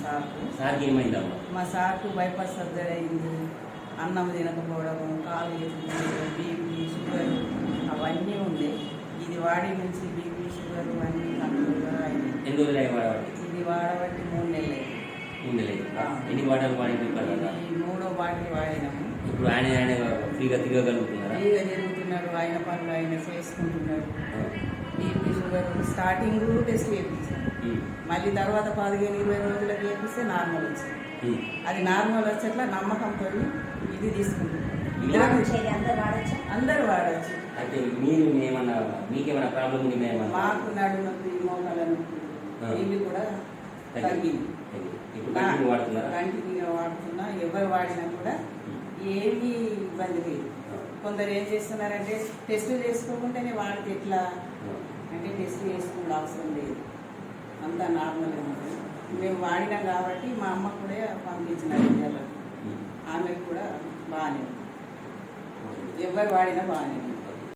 సార్కి ఏమైందమ్మా? మా సార్కు బైపాస్ సర్జరీ అయింది. అన్నం తినకపోవడం, కాలు బీపీ, షుగర్ అవన్నీ ఉండే. ఇది వాడి నుంచి బీపీ, షుగర్ అన్నీ కంట్రోల్గా అయినాయి. ఎన్ని రోజులు అయ్యి వాడబట్టి? ఇది వాడబట్టి 3 నెలలు అయింది. 3 నెలలు. ఎన్ని బాటలు వాడి? ఈ 3వ బాటిల్ వాడినాము. ఇప్పుడు ఆయన ఫ్రీగా తిరగగలుగుతున్నారా? ఫ్రీగా తిరుగుతున్నాడు. ఆయన పనులు ఆయన చేసుకుంటున్నాడు. బీపీ, షుగర్ స్టార్టింగ్ టెస్ట్ చేయించాను. మళ్ళీ తర్వాత 15-20 రోజులకు చేపిస్తే నార్మల్ వచ్చింది. అది నార్మల్ వచ్చేట్లా నమ్మకంతో ఇది తీసుకుంటున్నాం. అందరూ వాడచ్చు. అయితే మీరు మీకేమైనా ప్రాబ్లం ఉంది? మాకు నడుము నొప్పి, మోకాల నొప్పి ఇవి కూడా తగ్గింది. ఇప్పుడు కంటిన్యూ వాడుతున్నారా? కంటిన్యూగా వాడుతున్నా. ఎవరు వాడినా కూడా ఏమీ ఇబ్బంది లేదు. కొందరు ఏం చేస్తున్నారంటే టెస్టులు చేసుకోకుంటేనే వాడితే ఎట్లా అంటే టెస్ట్ చేసుకునే అవసరం లేదు, అంతా నార్మల్గా ఉంటుంది. మేము వాడినాం కాబట్టి మా అమ్మ కూడా పంపించిన విద్యాలకు ఆమెకు కూడా బాగానే ఉంది. ఎవరు వాడినా బాగానే ఉంది.